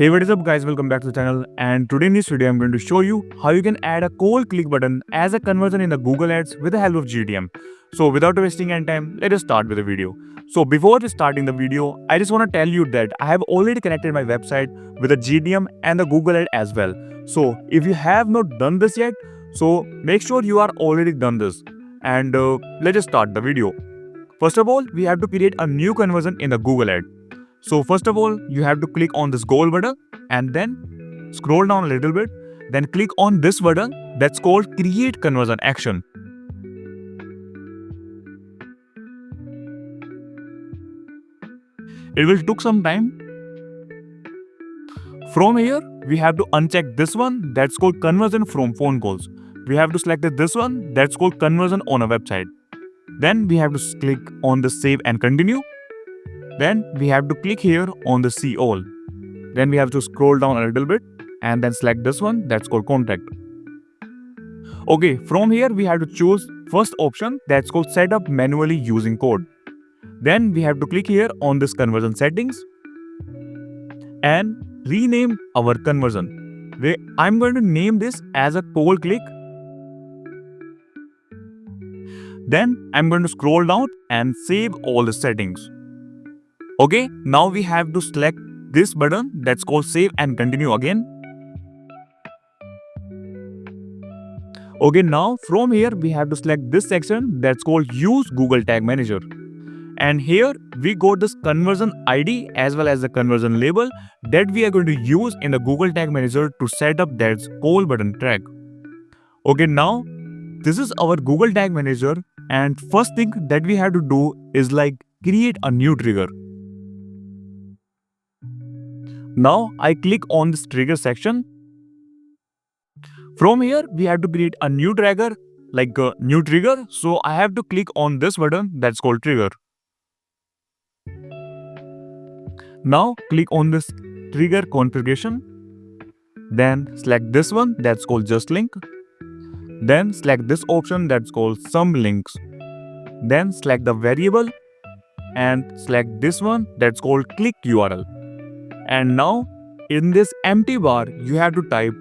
Hey, what is up guys, welcome back to the channel, and today in this video I'm going to show you how you can add a cold click button as a conversion in the Google Ads with the help of GTM. So without wasting any time, let us start with the video. So before starting the video, I just want to tell you that I have already connected my website with the GTM and the Google Ad as well. So if you have not done this yet, so make sure you are already done this. And let us start the video. First of all, we have to create a new conversion in the Google Ad. So first of all, you have to click on this gold button and then scroll down a little bit. Then click on this button that's called create conversion action. It will take some time. From here, we have to uncheck this one that's called conversion from phone calls. We have to select this one that's called conversion on a website. Then we have to click on the save and continue. Then we have to click here on the see all. Then we have to scroll down a little bit and then select this one that's called contact. Okay, from here we have to choose first option that's called set up manually using code. Then we have to click here on this conversion settings and rename our conversion. I'm going to name this as a cold click. Then I'm going to scroll down and save all the settings. Okay, now we have to select this button that's called save and continue again. Okay, now from here we have to select this section that's called use Google Tag Manager. And here we got this conversion ID as well as the conversion label that we are going to use in the Google Tag Manager to set up that call button tag. Okay, now this is our Google Tag Manager, and first thing that we have to do is create a new trigger. Now I click on this trigger section. From here we have to create a new trigger, new trigger. So I have to click on this button that's called trigger. Now click on this trigger configuration. Then select this one that's called just link. Then select this option that's called some links. Then select the variable and select this one that's called click URL. And now in this empty bar you have to type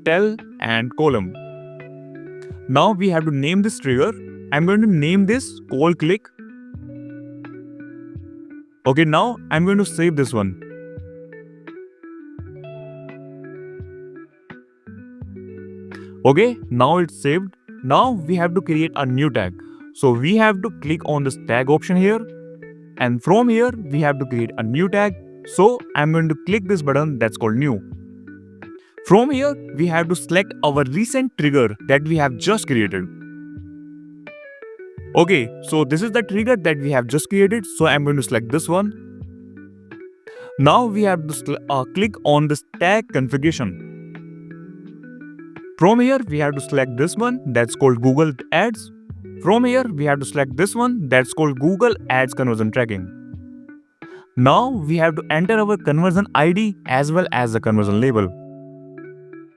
tell and column. Now we have to name this trigger. I'm going to name this call click. Okay, now I'm going to save this one. Okay, now it's saved. Now we have to create a new tag. So we have to click on this tag option here. And from here we have to create a new tag. So I'm going to click this button that's called new. From here we have to select our recent trigger that we have just created. Okay, so this is the trigger that we have just created. So I'm going to select this one. Now we have to click on this tag configuration. From here we have to select this one that's called Google Ads. From here we have to select this one that's called Google Ads conversion tracking. Now we have to enter our conversion ID as well as the conversion label.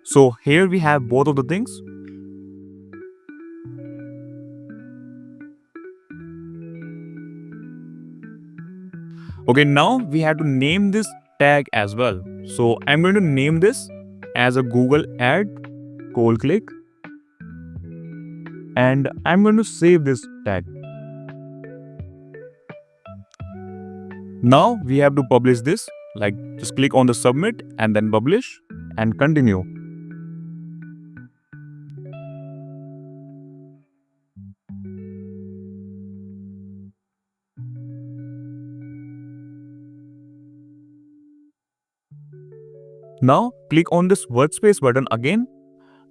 So here we have both of the things. Okay, now we have to name this tag as well. So I'm going to name this as a Google Ad cold click. And I'm going to save this tag. Now we have to publish this, just click on the submit and then publish and continue. Now click on this workspace button again.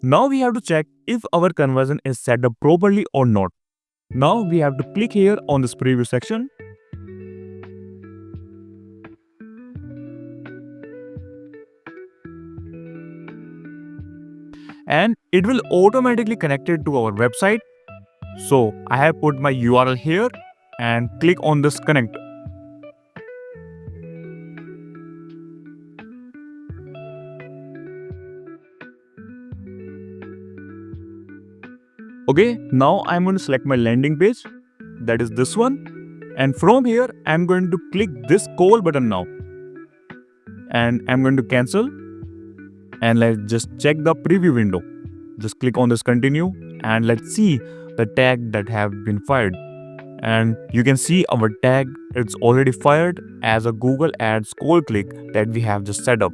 Now we have to check if our conversion is set up properly or not. Now we have to click here on this preview section. And it will automatically connect it to our website. So I have put my URL here and click on this connect. Okay, now I'm going to select my landing page, that is this one, and from here I'm going to click this call button now. and I'm going to cancel, and let's just check the preview window. Just click on this continue and let's see the tag that have been fired. And you can see our tag, it's already fired as a Google Ads cold click that we have just set up.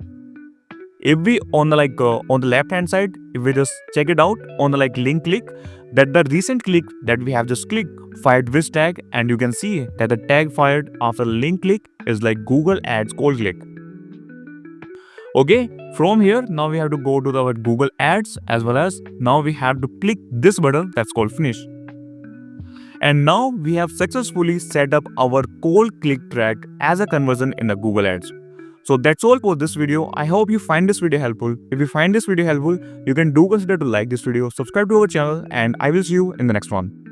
If we on the left hand side, if we just check it out on the link click, that the recent click that we have just clicked fired this tag, and you can see that the tag fired after link click is Google Ads cold click. Okay, from here now we have to go to our Google Ads, as well as now we have to click this button that's called finish. And now we have successfully set up our cold click track as a conversion in the Google Ads. So that's all for this video. I hope you find this video helpful. If you find this video helpful, you can do consider to like this video, subscribe to our channel, and I will see you in the next one.